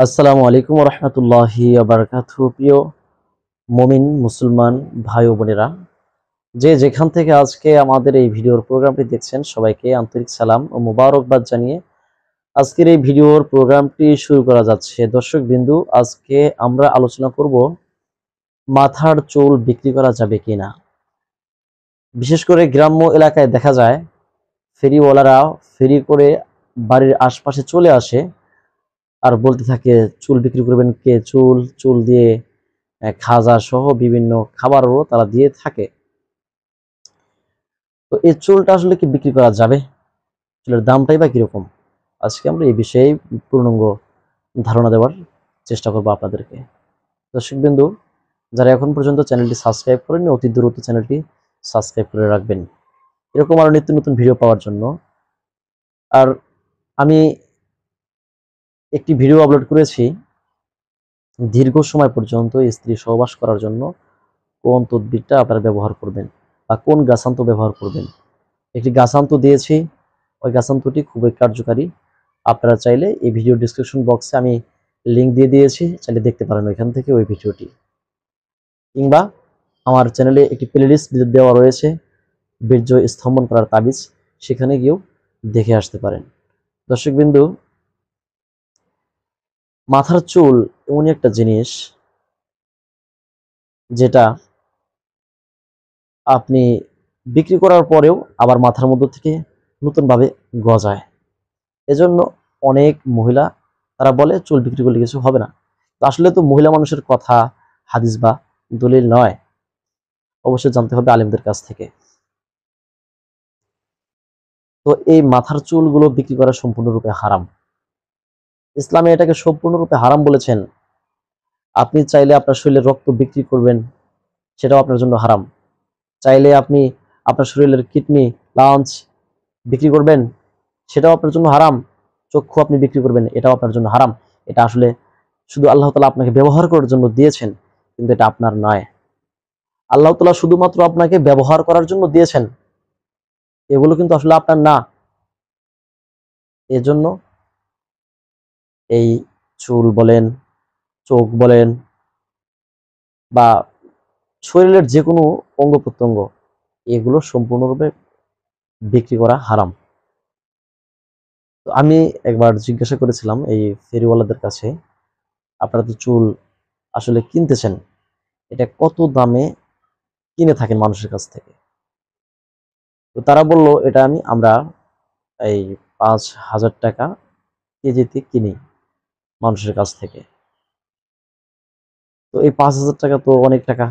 আসসালামু আলাইকুম রহমতুল্লাহি বারাকাতুহু। প্রিয় মমিন মুসলমান ভাই ও বোনেরা, যে যেখান থেকে আজকে আমাদের এই ভিডিওর প্রোগ্রামটি দেখছেন, সবাইকে আন্তরিক সালাম ও মোবারকবাদ জানিয়ে আজকের এই ভিডিওর প্রোগ্রামটি শুরু করা যাচ্ছে। দর্শক বিন্দু, আজকে আমরা আলোচনা করব মাথার চুল বিক্রি করা যাবে কিনা। বিশেষ করে গ্রাম্য এলাকায় দেখা যায় ফেরিওয়ালারা ফেরি করে বাড়ির আশপাশে চলে আসে আর বলতে থাকে চুল বিক্রি করবেন কে, চুল চুল দিয়ে খাজা সহ বিভিন্ন খাবারও তারা দিয়ে থাকে। তো এই চুলটা আসলে কি বিক্রি করা যাবে? চুলের দামটাই বা কিরকম? আজকে আমরা এই বিষয়ে পূর্ণাঙ্গ ধারণা দেওয়ার চেষ্টা করবো আপনাদেরকে। দর্শকবিন্দু, যারা এখন পর্যন্ত চ্যানেলটি সাবস্ক্রাইব করেননি, অতি দ্রুত চ্যানেলটি সাবস্ক্রাইব করে রাখবেন এরকম আরো নিত্য নতুন ভিডিও পাওয়ার জন্য। আর আমি একটি ভিডিও আপলোড করেছি দীর্ঘ সময় পর্যন্ত স্ত্রী সহবাস করার জন্য কোন তদবিরটা আপনারা ব্যবহার করবেন বা কোন গাছান্ত ব্যবহার করবেন। একটি গাছান্ত দিয়েছি, ওই গাছান্তটি খুবই কার্যকারী। আপনারা চাইলে এই ভিডিও ডিসক্রিপশন বক্সে আমি লিঙ্ক দিয়ে দিয়েছি, চাইলে দেখতে পারেন ওইখান থেকে ওই ভিডিওটি, কিংবা আমার চ্যানেলে একটি প্লেলিস্ট দেওয়া রয়েছে বীর্য স্তম্ভন করার তাবিজ, সেখানে গিয়েও দেখে আসতে পারেন। দর্শকবিন্দু, মাথার চুল এমনই একটা জিনিস যেটা আপনি বিক্রি করার পরেও আবার মাথার মধ্যে থেকে নতুনভাবে গজায়। এজন্য অনেক মহিলা তারা বলে চুল বিক্রি করলে কিছু হবে না। তো আসলে তো মহিলা মানুষের কথা হাদিস বা দলিল নয়, অবশ্যই জানতে হবে আলেমদের কাছ থেকে। তো এই মাথার চুলগুলো বিক্রি করা সম্পূর্ণরূপে হারাম। ইসলামে এটাকে সম্পূর্ণরূপে হারাম বলেছেন। আপনি চাইলে আপনার শরীরের রক্ত বিক্রি করবেন, সেটাও আপনার জন্য হারাম। চাইলে আপনি আপনার শরীরের কিডনি, লাঞ্চ বিক্রি করবেন, সেটাও আপনার জন্য হারাম। চক্ষু আপনি বিক্রি করবেন, এটাও আপনার জন্য হারাম। এটা আসলে শুধু আল্লাহ তাআলা আপনাকে ব্যবহার করার জন্য দিয়েছেন, কিন্তু এটা আপনার নয়। আল্লাহ তাআলা শুধুমাত্র আপনাকে ব্যবহার করার জন্য দিয়েছেন, এগুলো কিন্তু আসলে আপনার না। এজন্য এই চুল বলেন, চোখ বলেন, বা শরীরের যে কোনো অঙ্গ প্রত্যঙ্গ, এগুলো সম্পূর্ণরূপে বিক্রি করা হারাম। তো আমি একবার জিজ্ঞাসা করেছিলাম এই ফেরিওয়ালাদের কাছে, আপনারা তো চুল আসলে কিনতেছেন, এটা কত দামে কিনে থাকেন মানুষের কাছ থেকে? তো তারা বলল, এটা আমরা এই 5,000 টাকা কেজিতে কিনি মানুষের কাছ থেকে। তো এই 5,000 টাকা তো অনেক টাকা।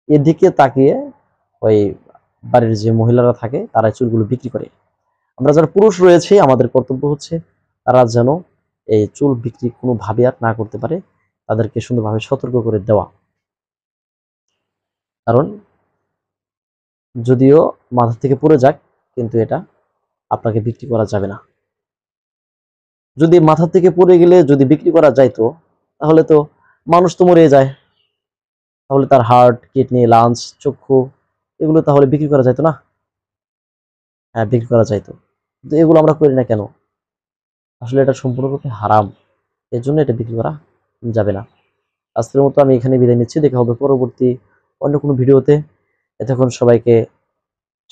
এদিকে তাকিয়ে ওই বাড়ির যে মহিলারা থাকে তারা চুলগুলো বিক্রি করে। আমরা যারা পুরুষ রয়েছে, আমাদের কর্তব্য হচ্ছে তারা যেন এই চুল বিক্রি কোনোভাবে আর না করতে পারে, তাদেরকে সুন্দরভাবে সতর্ক করে দেওয়া। কারণ যদিও মাথা থেকে পড়ে যাক, কিন্তু এটা আপনাকে বিক্রি করা যাবে না। যদি মাথা থেকে পড়ে গেলে যদি বিক্রি করা যাইতো, তাহলে তো মানুষ তো মরে যায়, তাহলে তার হার্ট, কিডনি, লাঞ্চ, চক্ষু, এগুলো তাহলে বিক্রি করা যাইতো না? হ্যাঁ, বিক্রি করা যাইতো। কিন্তু এগুলো আমরা করি না কেন? আসলে এটা সম্পূর্ণরূপে হারাম, এর জন্য এটা বিক্রি করা যাবে না। আজকের মতো আমি এখানে বিদায় নিচ্ছি। দেখা হবে পরবর্তী অন্য কোনো ভিডিওতে। এতক্ষণ সবাইকে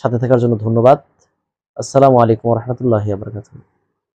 সাথে থাকার জন্য ধন্যবাদ। আসসালামু আলাইকুম রহমতুল্লাহি ওয়া বারাকাতুহু।